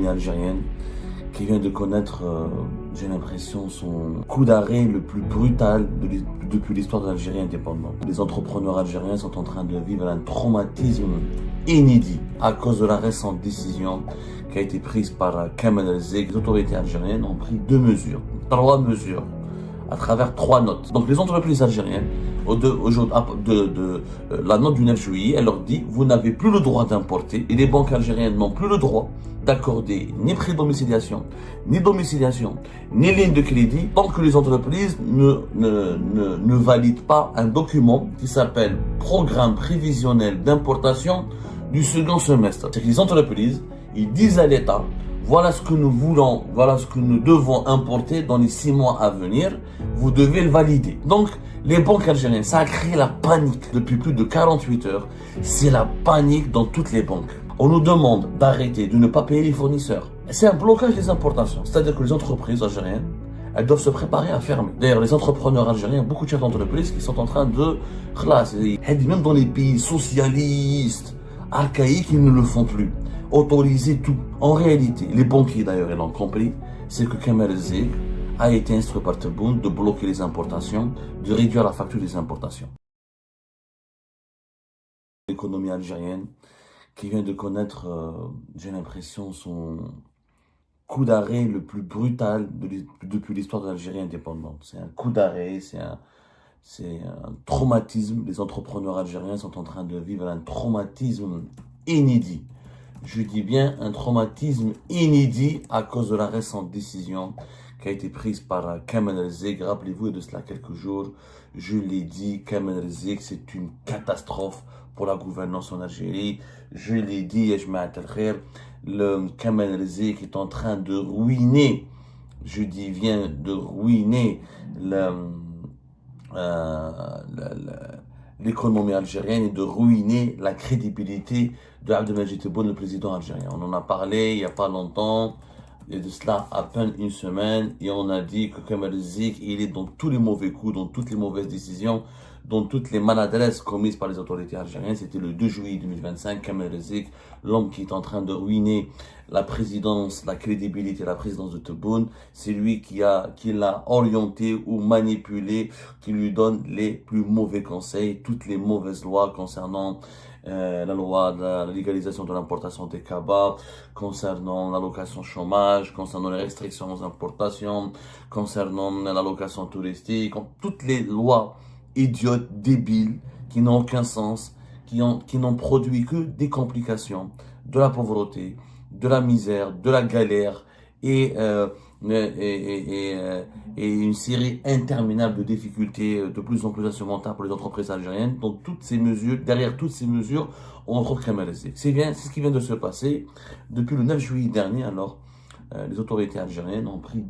l'économie algérienne qui vient de connaître, j'ai l'impression, son coup d'arrêt le plus brutal depuis l'histoire de l'Algérie indépendante. Les entrepreneurs algériens sont en train de vivre un traumatisme inédit à cause de la récente décision qui a été prise par Kamel El-Zek. Les autorités algériennes ont pris trois mesures, à travers 3 notes. Donc les entreprises algériennes, la note du 9 juillet, elle leur dit « Vous n'avez plus le droit d'importer et les banques algériennes n'ont plus le droit d'accorder ni prêt domiciliation, ni ligne de crédit tant que les entreprises ne valident pas un document qui s'appelle Programme prévisionnel d'importation du second semestre. » C'est que les entreprises, ils disent à l'État voilà ce que nous voulons, voilà ce que nous devons importer dans les 6 mois à venir, vous devez le valider. Donc, les banques algériennes, ça a créé la panique depuis plus de 48 heures. C'est la panique dans toutes les banques. On nous demande d'arrêter, de ne pas payer les fournisseurs. C'est un blocage des importations. C'est-à-dire que les entreprises algériennes, elles doivent se préparer à fermer. D'ailleurs, les entrepreneurs algériens, beaucoup de chefs d'entreprise qui sont en train de... Même dans les pays socialistes, archaïques, ils ne le font plus. Autoriser tout. En réalité, les banquiers d'ailleurs, ils l'ont compris, c'est que Kamel El-Zek a été instruit par Tebboune de bloquer les importations, de réduire la facture des importations. L'économie algérienne qui vient de connaître, j'ai l'impression, son coup d'arrêt le plus brutal depuis l'histoire de l'Algérie indépendante. C'est un coup d'arrêt, c'est un traumatisme. Les entrepreneurs algériens sont en train de vivre un traumatisme inédit. Je dis bien un traumatisme inédit à cause de la récente décision qui a été prise par Kamel El-Zek. Rappelez-vous, de cela quelques jours, je l'ai dit, Kamel El-Zek, c'est une catastrophe pour la gouvernance en Algérie. Je l'ai dit, et je m'attelle, le Kamel El-Zek est en train de ruiner, je dis bien de ruiner l'économie algérienne et de ruiner la crédibilité de Abdelmadjid Tebboune, le président algérien. On en a parlé il n'y a pas longtemps, et de cela à peine une semaine, et on a dit que Kamel El-Zek, il est dans tous les mauvais coups, dans toutes les mauvaises décisions, dans toutes les maladresses commises par les autorités algériennes. C'était le 2 juillet 2025, Kamel El-Zek, l'homme qui est en train de ruiner la présidence, la crédibilité de la présidence de Tebboune, c'est lui qui l'a orienté ou manipulé, qui lui donne les plus mauvais conseils, toutes les mauvaises lois concernant la loi de la légalisation de l'importation des cabas, concernant l'allocation chômage, concernant les restrictions aux importations, concernant l'allocation touristique, toutes les lois idiotes, débiles, qui n'ont aucun sens, qui n'ont produit que des complications, de la pauvreté, de la misère, de la galère et une série interminable de difficultés de plus en plus insurmontables pour les entreprises algériennes. Donc derrière toutes ces mesures, on retrouve Kamel El-Zek. C'est ce qui vient de se passer depuis le 9 juillet dernier. Alors, les autorités algériennes ont pris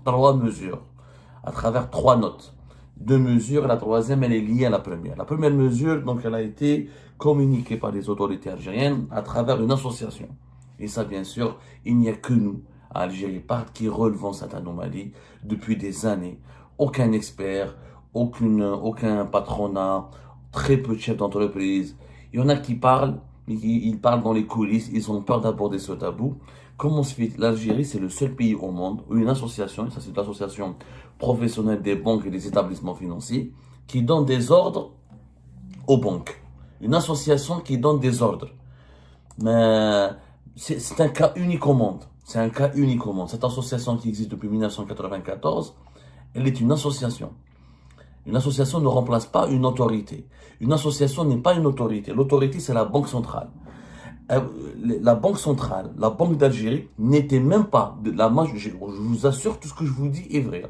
3 mesures, à travers 3 notes. 2 mesures, la troisième, elle est liée à la première. La première mesure, donc, elle a été communiquée par les autorités algériennes à travers une association. Et ça, bien sûr, il n'y a que nous, à Algérie Part, qui relevons cette anomalie depuis des années. Aucun expert, aucun patronat, très peu de chefs d'entreprise. Il y en a qui parlent, mais ils parlent dans les coulisses, ils ont peur d'aborder ce tabou. Comment se fait l'Algérie, c'est le seul pays au monde où une association, ça c'est l'association professionnelle des banques et des établissements financiers, qui donne des ordres aux banques. Une association qui donne des ordres. Mais c'est un cas unique au monde. C'est un cas unique au monde. Cette association qui existe depuis 1994, elle est une association. Une association ne remplace pas une autorité. Une association n'est pas une autorité. L'autorité, c'est la Banque centrale. La Banque centrale, la Banque d'Algérie, n'était même pas... je vous assure, tout ce que je vous dis est vrai.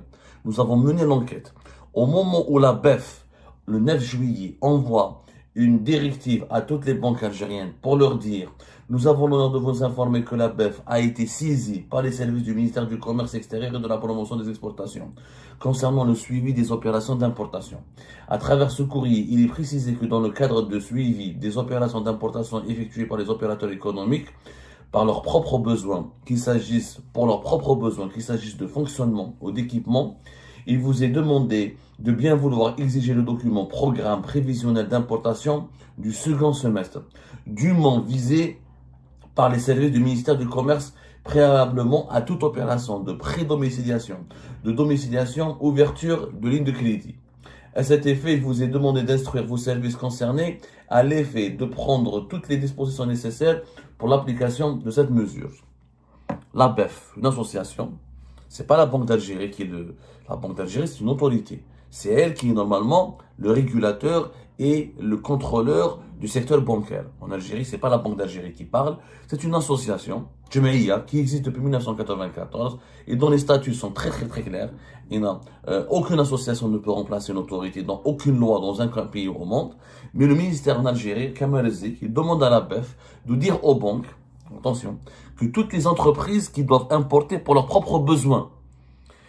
Nous avons mené l'enquête. Au moment où la BEF, le 9 juillet, envoie une directive à toutes les banques algériennes pour leur dire « Nous avons l'honneur de vous informer que la BEF a été saisie par les services du ministère du Commerce extérieur et de la promotion des exportations concernant le suivi des opérations d'importation. À travers ce courrier, il est précisé que dans le cadre de suivi des opérations d'importation effectuées par les opérateurs économiques, pour leurs propres besoins, qu'il s'agisse de fonctionnement ou d'équipement, il vous est demandé de bien vouloir exiger le document Programme prévisionnel d'importation du second semestre, dûment visé par les services du ministère du Commerce préalablement à toute opération de pré-domiciliation, de domiciliation, ouverture de ligne de crédit. À cet effet, il vous est demandé d'instruire vos services concernés à l'effet de prendre toutes les dispositions nécessaires pour l'application de cette mesure. La BEF, une association, c'est pas la Banque d'Algérie qui est la Banque d'Algérie, c'est une autorité. C'est elle qui est normalement le régulateur et le contrôleur du secteur bancaire. En Algérie, c'est pas la Banque d'Algérie qui parle, c'est une association, Jemaïa, qui existe depuis 1994 et dont les statuts sont très clairs. Aucune association ne peut remplacer une autorité dans aucune loi dans un pays au monde. Mais le ministère en Algérie, Kamel Zik, il demande à la BEF de dire aux banques, attention, que toutes les entreprises qui doivent importer pour leurs propres besoins,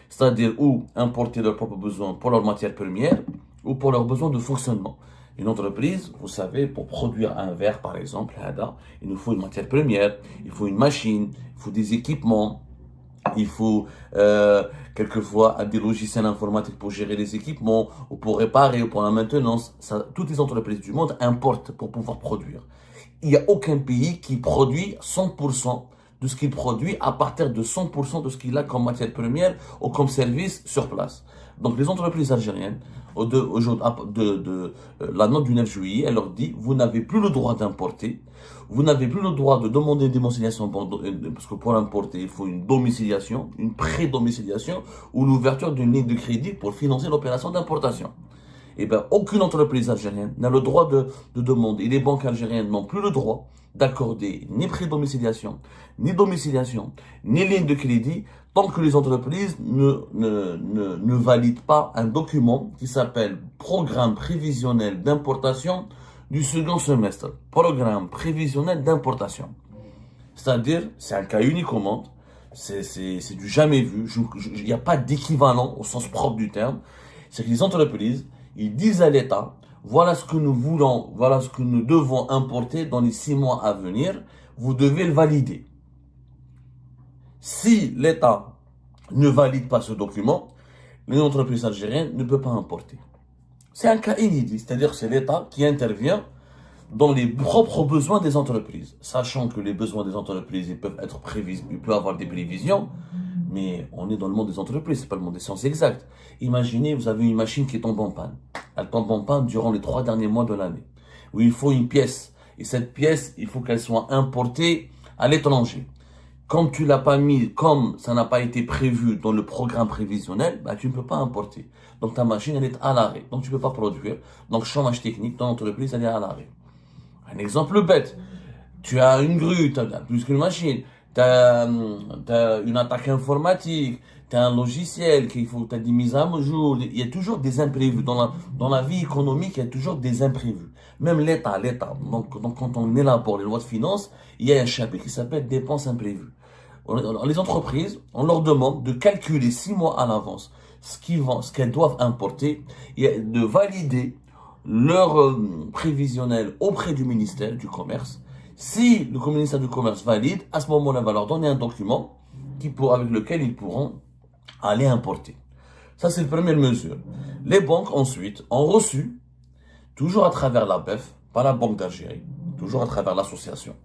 c'est-à-dire ou importer leurs propres besoins pour leurs matières premières ou pour leurs besoins de fonctionnement. Une entreprise, vous savez, pour produire un verre par exemple, il nous faut une matière première, il faut une machine, il faut des équipements, il faut quelquefois des logiciels informatiques pour gérer les équipements, ou pour réparer, ou pour la maintenance. Toutes les entreprises du monde importent pour pouvoir produire. Il n'y a aucun pays qui produit 100% de ce qu'il produit à partir de 100% de ce qu'il a comme matière première ou comme service sur place. Donc les entreprises algériennes, la note du 9 juillet, elle leur dit, vous n'avez plus le droit d'importer, vous n'avez plus le droit de demander une domiciliation, parce que pour importer, il faut une domiciliation, une pré-domiciliation ou l'ouverture d'une ligne de crédit pour financer l'opération d'importation. Eh bien, aucune entreprise algérienne n'a le droit de demander, et les banques algériennes n'ont plus le droit d'accorder ni pré-domiciliation, ni domiciliation, ni ligne de crédit, tant que les entreprises ne valident pas un document qui s'appelle Programme prévisionnel d'importation du second semestre. Programme prévisionnel d'importation. C'est-à-dire, c'est un cas unique au monde, c'est du jamais vu, il n'y a pas d'équivalent au sens propre du terme. C'est que les entreprises, ils disent à l'État, voilà ce que nous voulons, voilà ce que nous devons importer dans les 6 mois à venir, vous devez le valider. Si l'État ne valide pas ce document, l'entreprise algérienne ne peut pas importer. C'est un cas inédit, c'est-à-dire que c'est l'État qui intervient dans les propres besoins des entreprises, sachant que les besoins des entreprises ils peuvent être prévisibles, il peut y avoir des prévisions, mais on est dans le monde des entreprises, c'est pas le monde des sciences exactes. Imaginez, vous avez une machine qui tombe en panne. Elle tombe en panne durant les 3 derniers mois de l'année, où il faut une pièce, et cette pièce, il faut qu'elle soit importée à l'étranger. Comme tu l'as pas mis, comme ça n'a pas été prévu dans le programme prévisionnel, bah, tu ne peux pas importer. Donc ta machine, elle est à l'arrêt. Donc tu ne peux pas produire. Donc chômage technique, ton entreprise, elle est à l'arrêt. Un exemple bête. Tu as une grue, tu as plus qu'une machine. Tu as une attaque informatique. Tu as un logiciel qu'il faut, tu as des mises à jour. Il y a toujours des imprévus. Dans la vie économique, il y a toujours des imprévus. Même l'État. Donc quand on élabore les lois de finances, il y a un chapitre qui s'appelle dépenses imprévues. Les entreprises, on leur demande de calculer 6 mois à l'avance ce qu'elles doivent importer et de valider leur prévisionnel auprès du ministère du Commerce. Si le ministère du Commerce valide, à ce moment-là, on va leur donner un document avec lequel ils pourront aller importer. Ça, c'est la première mesure. Les banques, ensuite, ont reçu, toujours à travers la BEF, pas la Banque d'Algérie, toujours à travers l'association,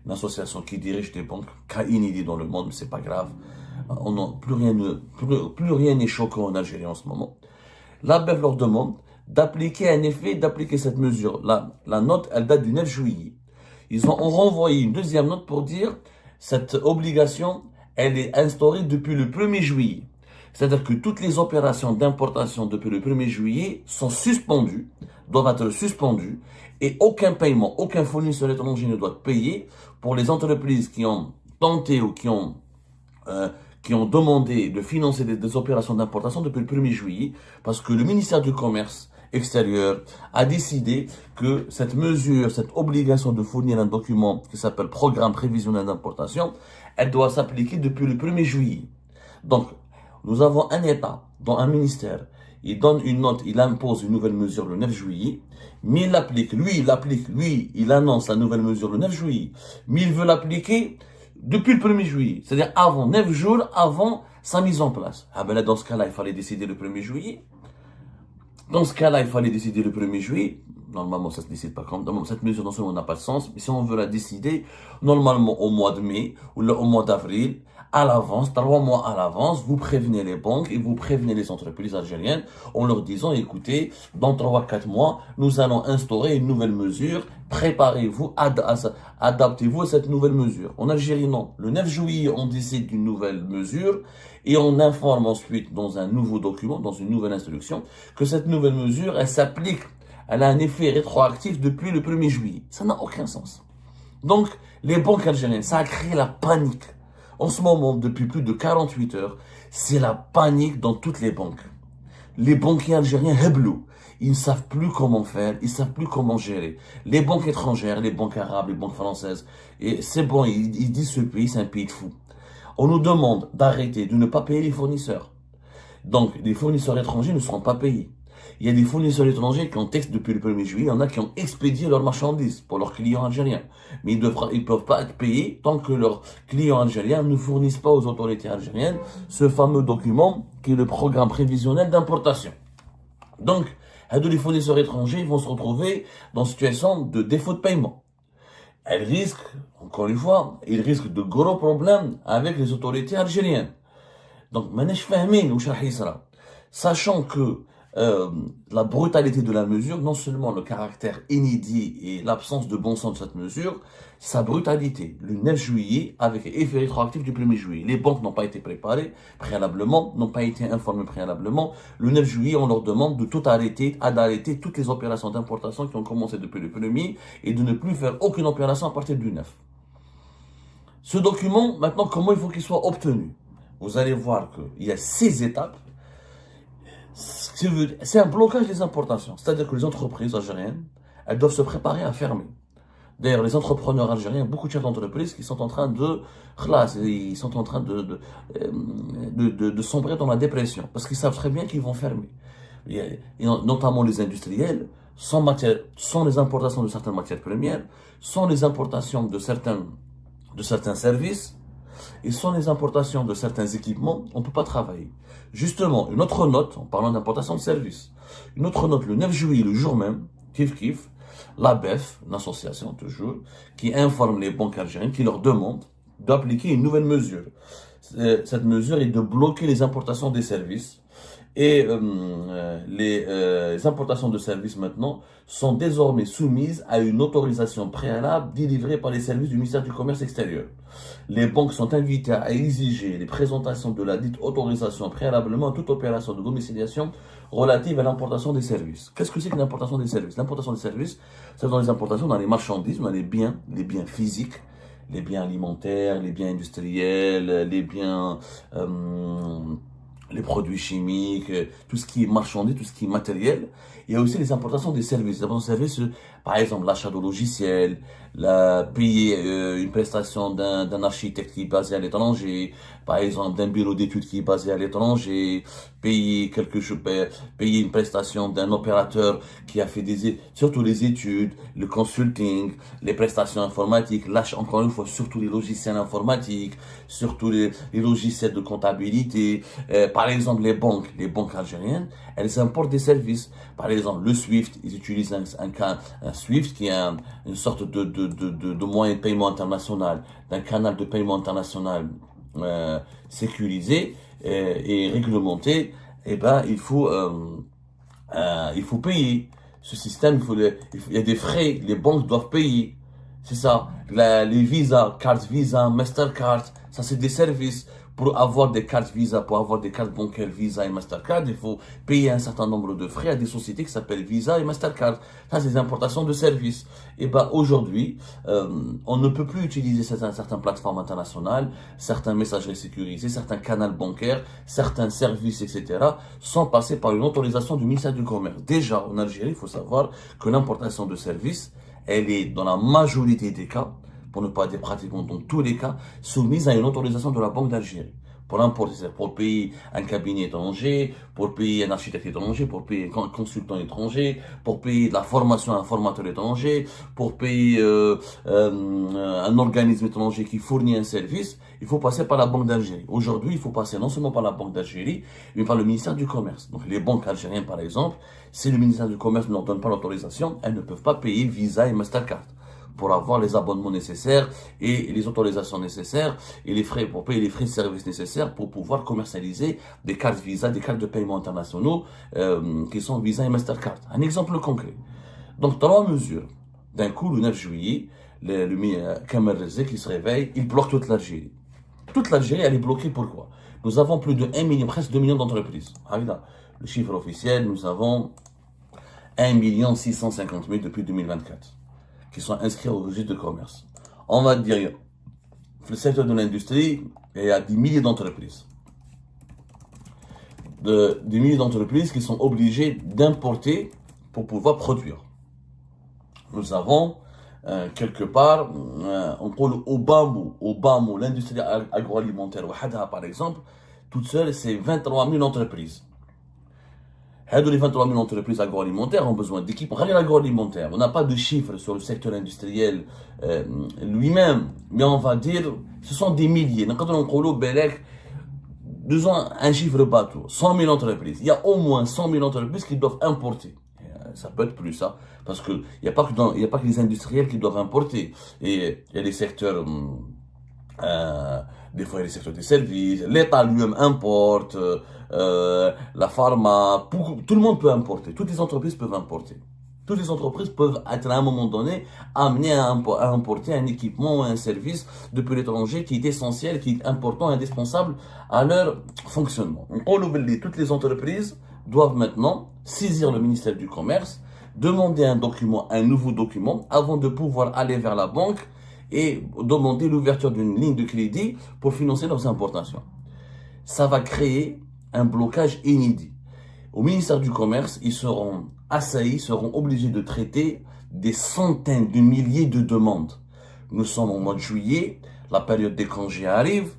une association qui dirige des banques, cas inédit dans le monde, mais c'est pas grave. Plus rien n'est choquant en Algérie en ce moment. La BEF leur demande d'appliquer cette mesure. La note, elle date du 9 juillet. Ils ont renvoyé une deuxième note pour dire cette obligation, elle est instaurée depuis le 1er juillet. C'est-à-dire que toutes les opérations d'importation depuis le 1er juillet sont suspendues, doivent être suspendues, et aucun paiement, aucun fournisseur étranger ne doit payer pour les entreprises qui ont tenté ou qui ont demandé de financer des opérations d'importation depuis le 1er juillet, parce que le ministère du Commerce extérieur a décidé que cette mesure, cette obligation de fournir un document qui s'appelle Programme prévisionnel d'importation, elle doit s'appliquer depuis le 1er juillet. Donc, nous avons un État, dont un ministère, il donne une note, il impose une nouvelle mesure le 9 juillet, mais il l'applique, il annonce la nouvelle mesure le 9 juillet, mais il veut l'appliquer depuis le 1er juillet, c'est-à-dire 9 jours avant sa mise en place. Ah ben là, dans ce cas-là, il fallait décider le 1er juillet. Dans ce cas-là, il fallait décider le 1er juillet. Normalement, ça se décide pas comme... Cette mesure, non seulement n'a pas de sens, mais si on veut la décider, normalement, au mois de mai ou au mois d'avril, à l'avance, 3 mois à l'avance, vous prévenez les banques et vous prévenez les entreprises algériennes en leur disant, écoutez, dans 3 à 4 mois, nous allons instaurer une nouvelle mesure, préparez-vous, adaptez-vous à cette nouvelle mesure. En Algérie, non. Le 9 juillet, on décide d'une nouvelle mesure et on informe ensuite dans un nouveau document, dans une nouvelle instruction, que cette nouvelle mesure, elle s'applique, elle a un effet rétroactif depuis le 1er juillet. Ça n'a aucun sens. Donc, les banques algériennes, ça a créé la panique. En ce moment, depuis plus de 48 heures, c'est la panique dans toutes les banques. Les banquiers algériens, heblou. Ils ne savent plus comment faire, ils ne savent plus comment gérer. Les banques étrangères, les banques arabes, les banques françaises, et c'est bon, ils disent ce pays, c'est un pays de fous. On nous demande d'arrêter, de ne pas payer les fournisseurs. Donc, les fournisseurs étrangers ne seront pas payés. Il y a des fournisseurs étrangers qui ont texte depuis le 1er juillet, il y en a qui ont expédié leurs marchandises pour leurs clients algériens. Mais ils ne peuvent pas être payés tant que leurs clients algériens ne fournissent pas aux autorités algériennes ce fameux document qui est le programme prévisionnel d'importation. Donc, les fournisseurs étrangers vont se retrouver dans une situation de défaut de paiement. Elles risquent, encore une fois, ils risquent de gros problèmes avec les autorités algériennes. Donc, sachant que la brutalité de la mesure, non seulement le caractère inédit et l'absence de bon sens de cette mesure, sa brutalité, le 9 juillet, avec effet rétroactif du 1er juillet. Les banques n'ont pas été préparées préalablement, n'ont pas été informées préalablement. Le 9 juillet, on leur demande de tout arrêter, d'arrêter toutes les opérations d'importation qui ont commencé depuis le 1er et de ne plus faire aucune opération à partir du 9. Ce document, maintenant, comment il faut qu'il soit obtenu? Vous allez voir qu'il y a 6 étapes. C'est un blocage des importations. C'est-à-dire que les entreprises algériennes, elles doivent se préparer à fermer. D'ailleurs, les entrepreneurs algériens, beaucoup de chefs d'entreprise qui sont en train de sombrer dans la dépression. Parce qu'ils savent très bien qu'ils vont fermer. Et notamment les industriels, sans les importations de certaines matières premières, sans les importations de certains services, et sans les importations de certains équipements, on ne peut pas travailler. Justement, une autre note, en parlant d'importation de services, une autre note le 9 juillet, le jour même, Kif, l'ABEF, une association toujours, qui informe les banques algériennes, qui leur demande d'appliquer une nouvelle mesure. Cette mesure est de bloquer les importations des services. Et les importations de services maintenant sont désormais soumises à une autorisation préalable délivrée par les services du ministère du Commerce extérieur. Les banques sont invitées à exiger les présentations de la dite autorisation préalablement à toute opération de domiciliation relative à l'importation des services. Qu'est-ce que c'est que l'importation des services? L'importation des services, c'est dans les importations dans les marchandises, dans les biens physiques, les biens alimentaires, les biens industriels, les biens... les produits chimiques, tout ce qui est marchandise, tout ce qui est matériel. Il y a aussi les importations des services. Les importations des services, par exemple, l'achat de logiciels, payer une prestation d'un architecte qui est basé à l'étranger, par exemple, d'un bureau d'études qui est basé à l'étranger, payer payer une prestation d'un opérateur qui a fait surtout les études, le consulting, les prestations informatiques, encore une fois, surtout les logiciels informatiques, surtout les logiciels de comptabilité. Par exemple, les banques algériennes, elles importent des services. Par exemple, le SWIFT, ils utilisent un SWIFT qui est une sorte de moyen de paiement international, d'un canal de paiement international sécurisé et réglementé. Eh ben, il faut payer. Ce système, il y a des frais, les banques doivent payer. C'est ça. Les visas, cartes Visa, Mastercard, ça c'est des services. Pour avoir des cartes Visa, pour avoir des cartes bancaires Visa et Mastercard, il faut payer un certain nombre de frais à des sociétés qui s'appellent Visa et Mastercard. Ça, c'est des importations de services. Et ben aujourd'hui, on ne peut plus utiliser certaines plateformes internationales, certains messageries sécurisés, certains canaux bancaires, certains services, etc., sans passer par une autorisation du ministère du Commerce. Déjà, en Algérie, il faut savoir que l'importation de services, elle est dans la majorité des cas, pour ne pas dire pratiquement dans tous les cas, soumise à une autorisation de la Banque d'Algérie. Pour importer, c'est-à-dire pour payer un cabinet étranger, pour payer un architecte étranger, pour payer un consultant étranger, pour payer de la formation à un formateur étranger, pour payer un organisme étranger qui fournit un service, il faut passer par la Banque d'Algérie. Aujourd'hui, il faut passer non seulement par la Banque d'Algérie, mais par le ministère du Commerce. Donc les banques algériennes, par exemple, si le ministère du Commerce ne leur donne pas l'autorisation, elles ne peuvent pas payer Visa et Mastercard pour avoir les abonnements nécessaires et les autorisations nécessaires et les frais pour payer les frais de service nécessaires pour pouvoir commercialiser des cartes Visa, des cartes de paiement internationaux qui sont Visa et Mastercard. Un exemple concret. Donc, 3 mesures. D'un coup, le 9 juillet, le Kamal Rezé qui se réveille, il bloque toute l'Algérie. Toute l'Algérie, elle est bloquée. Pourquoi? Nous avons plus de 1 million, presque 2 millions d'entreprises. Le chiffre officiel, nous avons 1 650 000 depuis 2024 qui sont inscrits au registre de commerce. On va dire, le secteur de l'industrie, il y a des milliers d'entreprises. Des milliers d'entreprises qui sont obligées d'importer pour pouvoir produire. Nous avons quelque part, on parle au bas mot, l'industrie agroalimentaire, par exemple, toute seule, c'est 23 000 entreprises. Les 23 000 entreprises agroalimentaires ont besoin d'équipes agroalimentaires. On n'a pas de chiffres sur le secteur industriel lui-même, mais on va dire ce sont des milliers. Quand on parle disons un chiffre bateau, 100 000 entreprises. Il y a au moins 100 000 entreprises qui doivent importer. Ça peut être plus, ça, parce qu'il n'y a pas que les industriels qui doivent importer. Et il y a des secteurs, des fois il y a des secteurs des services, l'État lui-même importe, la pharma, tout le monde peut importer, toutes les entreprises peuvent importer. Toutes les entreprises peuvent être à un moment donné amenées à importer un équipement ou un service depuis l'étranger qui est essentiel, qui est important, indispensable à leur fonctionnement. Toutes les entreprises doivent maintenant saisir le ministère du Commerce, demander un nouveau document avant de pouvoir aller vers la banque et demander l'ouverture d'une ligne de crédit pour financer leurs importations. Ça va créer un blocage inédit. Au ministère du Commerce, ils seront assaillis, seront obligés de traiter des centaines de milliers de demandes. Nous sommes au mois de juillet, la période des congés arrive.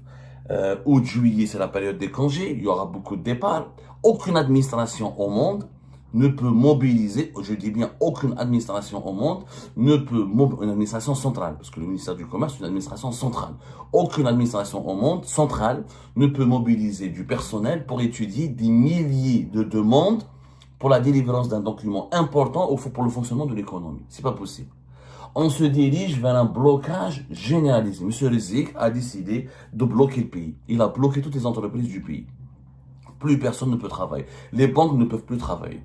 Août, juillet, c'est la période des congés, il y aura beaucoup de départs. Aucune administration au monde ne peut mobiliser, je dis bien aucune administration au monde ne peut, une administration centrale, parce que le ministère du Commerce est une administration centrale. Aucune administration au monde centrale ne peut mobiliser du personnel pour étudier des milliers de demandes pour la délivrance d'un document important pour le fonctionnement de l'économie. C'est pas possible. On se dirige vers un blocage généralisé. Monsieur Rezik a décidé de bloquer le pays. Il a bloqué toutes les entreprises du pays. Plus personne ne peut travailler. Les banques ne peuvent plus travailler.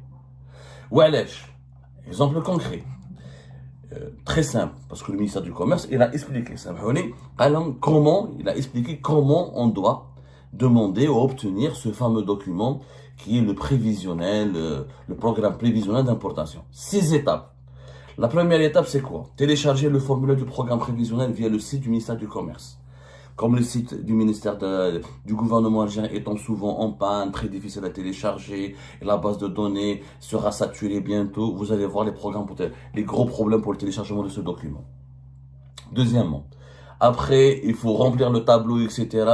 Wesh, exemple concret. Très simple, parce que le ministère du Commerce, il a expliqué comment on doit demander ou obtenir ce fameux document qui est le prévisionnel, le programme prévisionnel d'importation. 6 étapes. La première étape, c'est quoi? Télécharger le formulaire du programme prévisionnel via le site du ministère du Commerce. Comme le site du ministère du gouvernement algérien étant souvent en panne, très difficile à télécharger, et la base de données sera saturée bientôt, vous allez voir les gros problèmes pour le téléchargement de ce document. Deuxièmement, après, il faut remplir le tableau, etc.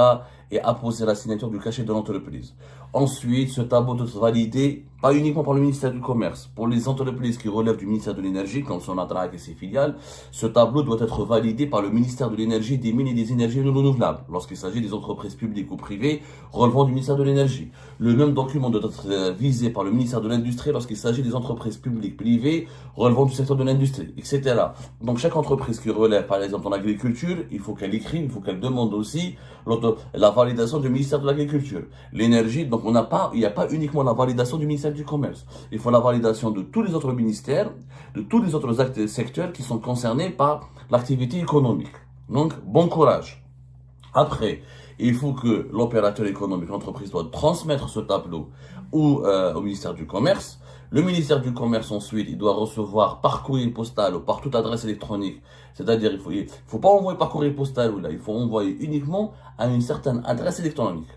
et apposer la signature du cachet de l'entreprise. Ensuite, ce tableau doit être validé, pas uniquement par le ministère du Commerce. Pour les entreprises qui relèvent du ministère de l'Énergie, comme Sonatrach et ses filiales, ce tableau doit être validé par le ministère de l'Énergie, des Mines et des Énergies renouvelables, lorsqu'il s'agit des entreprises publiques ou privées relevant du ministère de l'Énergie. Le même document doit être visé par le ministère de l'Industrie lorsqu'il s'agit des entreprises publiques, privées relevant du secteur de l'industrie, etc. Donc, chaque entreprise qui relève, par exemple, dans l'agriculture, il faut qu'elle écrive, il faut qu'elle demande aussi la validation du ministère de l'Agriculture. L'énergie, donc il n'y a pas uniquement la validation du ministère du Commerce. Il faut la validation de tous les autres ministères, de tous les autres secteurs qui sont concernés par l'activité économique. Donc, bon courage. Après, il faut que l'opérateur économique, l'entreprise doit transmettre ce tableau au ministère du Commerce. Le ministère du Commerce, ensuite, il doit recevoir par courrier postal ou par toute adresse électronique. C'est-à-dire, il faut pas envoyer par courrier postal ou là, il faut envoyer uniquement à une certaine adresse électronique.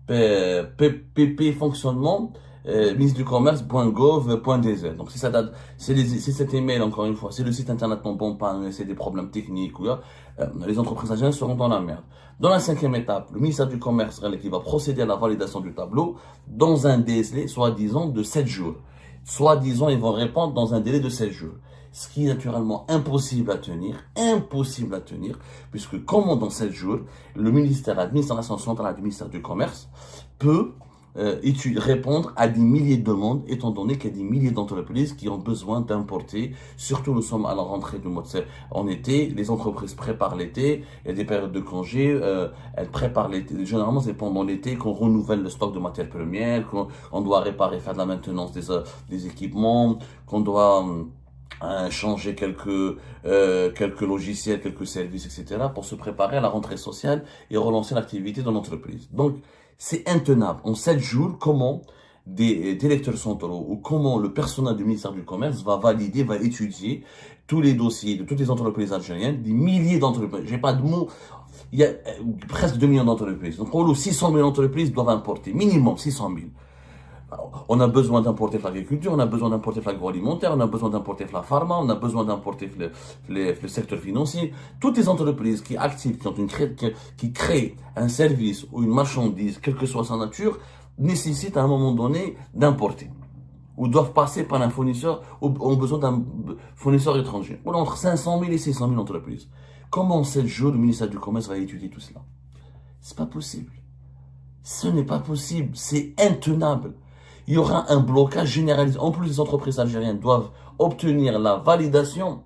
PP fonctionnement, ministre du commerce.gov.dz. Donc si ça date, c'est cet email encore une fois, c'est le site internet non bon pas, c'est des problèmes techniques ou les entreprises algériennes seront dans la merde. Dans la cinquième étape, le ministère du commerce qui va procéder à la validation du tableau dans un délai soi-disant de 7 jours. Soi-disant, ils vont répondre dans un délai de 7 jours. Ce qui est naturellement impossible à tenir, puisque comment dans 7 jours, le ministère, l'administration centrale du ministère du Commerce peut répondre à des milliers de demandes, étant donné qu'il y a des milliers d'entreprises qui ont besoin d'importer. Surtout, nous sommes à la rentrée du mois en été, les entreprises préparent l'été, il y a des périodes de congés, elles préparent l'été. Généralement, c'est pendant l'été qu'on renouvelle le stock de matières premières, qu'on doit réparer, faire de la maintenance des équipements, qu'on doit changer quelques logiciels, quelques services, etc. pour se préparer à la rentrée sociale et relancer l'activité de l'entreprise. Donc, c'est intenable. En 7 jours, comment des directeurs centraux ou comment le personnel du ministère du Commerce va valider, va étudier tous les dossiers de toutes les entreprises algériennes, des milliers d'entreprises. J'ai pas de mots. Il y a presque 2 millions d'entreprises. Donc, pour nous, 600 000 entreprises doivent importer. Minimum 600 000. Alors, on a besoin d'importer l'agriculture, on a besoin d'importer l'agroalimentaire, on a besoin d'importer la pharma, on a besoin d'importer le secteur financier. Toutes les entreprises qui activent, qui créent un service ou une marchandise, quelle que soit sa nature, nécessitent à un moment donné d'importer. Ou doivent passer par un fournisseur, ou ont besoin d'un fournisseur étranger. Voilà, entre 500 000 et 600 000 entreprises. Comment en 7 jours, le ministère du Commerce va étudier tout cela? C'est pas possible. Ce n'est pas possible. C'est intenable. Il y aura un blocage généralisé. En plus, les entreprises algériennes doivent obtenir la validation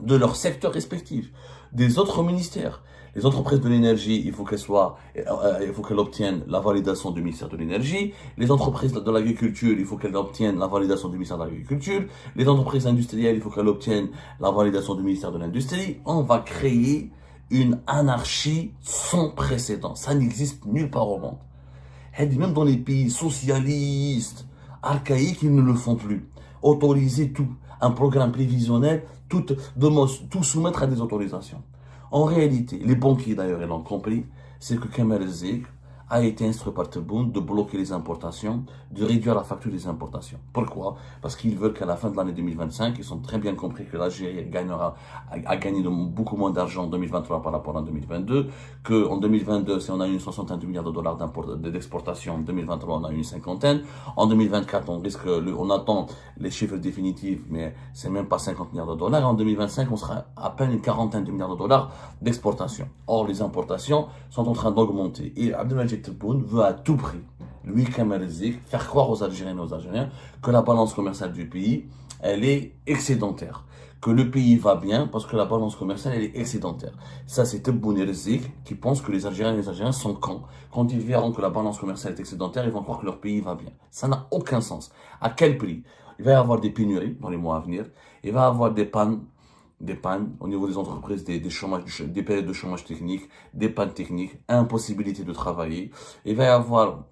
de leur secteur respectif, des autres ministères. Les entreprises de l'énergie, il faut qu'elles obtiennent la validation du ministère de l'énergie. Les entreprises de l'agriculture, il faut qu'elles obtiennent la validation du ministère de l'agriculture. Les entreprises industrielles, il faut qu'elles obtiennent la validation du ministère de l'industrie. On va créer une anarchie sans précédent. Ça n'existe nulle part au monde. Même dans les pays socialistes, archaïques, ils ne le font plus. Autoriser tout, un programme prévisionnel, tout soumettre à des autorisations. En réalité, les banquiers d'ailleurs, ils l'ont compris, c'est que Kemal Zik a été instruit par Tebboune de bloquer les importations, de réduire la facture des importations. Pourquoi? Parce qu'ils veulent qu'à la fin de l'année 2025, ils ont très bien compris que l'Algérie a gagné beaucoup moins d'argent en 2023 par rapport à 2022, qu'en 2022, si on a eu une 61 milliards de dollars d'exportation, en 2023, on a eu une cinquantaine. En 2024, on attend les chiffres définitifs, mais c'est même pas 50 milliards de dollars. En 2025, on sera à peine une quarantaine de milliards de dollars d'exportation. Or, les importations sont en train d'augmenter. Et Abdelmajid Tebboune veut à tout prix, lui, Kemal Zik, faire croire aux Algériennes et aux Algériens que la balance commerciale du pays, elle est excédentaire. Que le pays va bien parce que la balance commerciale, elle est excédentaire. Ça, c'est Tebboune et Zik qui pensent que les Algériennes et les Algériens sont cons. Quand ils verront que la balance commerciale est excédentaire, ils vont croire que leur pays va bien. Ça n'a aucun sens. À quel prix? Il va y avoir des pénuries dans les mois à venir. Il va y avoir des pannes au niveau des entreprises, des périodes de chômage technique, des pannes techniques, impossibilité de travailler. Il va y avoir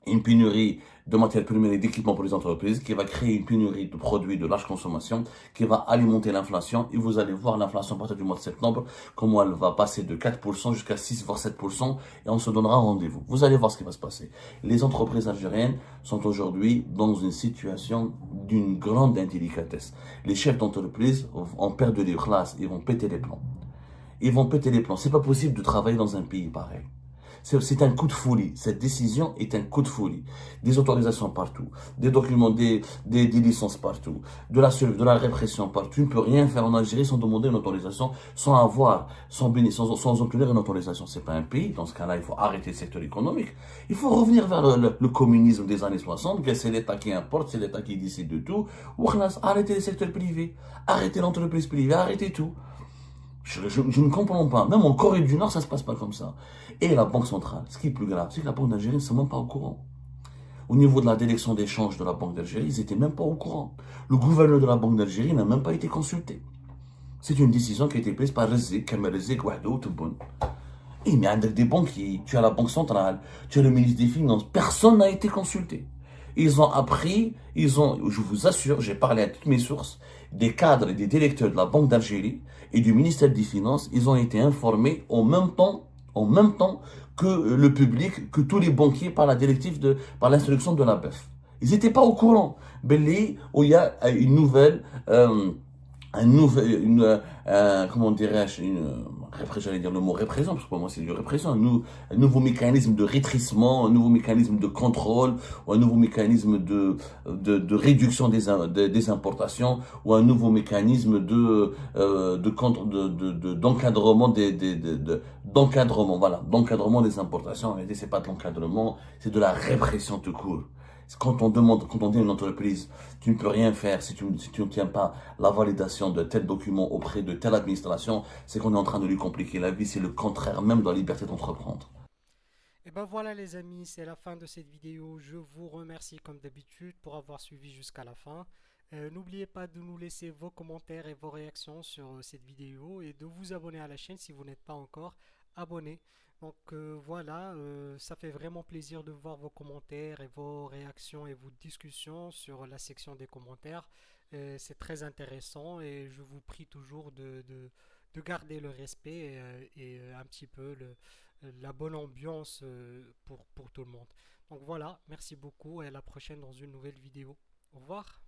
une pénurie de matières premières et d'équipements pour les entreprises qui va créer une pénurie de produits de large consommation qui va alimenter l'inflation. Et vous allez voir l'inflation à partir du mois de septembre, comment elle va passer de 4% jusqu'à 6 voire 7% et on se donnera rendez-vous. Vous allez voir ce qui va se passer. Les entreprises algériennes sont aujourd'hui dans une situation d'une grande indélicatesse. Les chefs d'entreprise en perdent de classe, ils vont péter les plombs. Ils vont péter les plombs. C'est pas possible de travailler dans un pays pareil. C'est un coup de folie. Cette décision est un coup de folie. Des autorisations partout, des documents, des licences partout, de la répression partout. Tu ne peux rien faire en Algérie sans demander une autorisation, sans obtenir une autorisation. C'est pas un pays. Dans ce cas-là, il faut arrêter le secteur économique. Il faut revenir vers le communisme des années 60, que c'est l'État qui importe, c'est l'État qui décide de tout. Ou arrêtez les secteurs privés, arrêtez l'entreprise privée, arrêtez tout. Je ne comprends pas. Même en Corée du Nord, ça ne se passe pas comme ça. Et la Banque centrale, ce qui est plus grave, c'est que la Banque d'Algérie ne sont même pas au courant. Au niveau de la direction d'échange de la Banque d'Algérie, ils n'étaient même pas au courant. Le gouverneur de la Banque d'Algérie n'a même pas été consulté. C'est une décision qui a été prise par Zik, Kemal Zik, Wahdou, Tebboune. Et mais avec des banquiers, tu as la Banque centrale, tu as le ministre des Finances, personne n'a été consulté. Ils ont appris, je vous assure, j'ai parlé à toutes mes sources, des cadres et des directeurs de la Banque d'Algérie et du ministère des Finances, ils ont été informés en même temps que le public, que tous les banquiers par l'instruction de la BEF. Ils n'étaient pas au courant. Belli, où il y a une nouvelle, comment dirais-je, j'allais dire le mot répression, parce que pour moi c'est du répression, un nouveau mécanisme de rétrécissement, un nouveau mécanisme de contrôle, ou un nouveau mécanisme de réduction des importations, ou un nouveau mécanisme d'encadrement d'encadrement, voilà, d'encadrement des importations. En réalité, c'est pas de l'encadrement, c'est de la répression tout court. Quand on dit à une entreprise, tu ne peux rien faire si tu n'obtiens pas la validation de tel document auprès de telle administration, c'est qu'on est en train de lui compliquer la vie. C'est le contraire même de la liberté d'entreprendre. Et ben voilà les amis, c'est la fin de cette vidéo. Je vous remercie comme d'habitude pour avoir suivi jusqu'à la fin. N'oubliez pas de nous laisser vos commentaires et vos réactions sur cette vidéo et de vous abonner à la chaîne si vous n'êtes pas encore abonné. Donc voilà, ça fait vraiment plaisir de voir vos commentaires et vos réactions et vos discussions sur la section des commentaires. C'est très intéressant et je vous prie toujours de garder le respect et un petit peu la bonne ambiance pour tout le monde. Donc voilà, merci beaucoup et à la prochaine dans une nouvelle vidéo. Au revoir.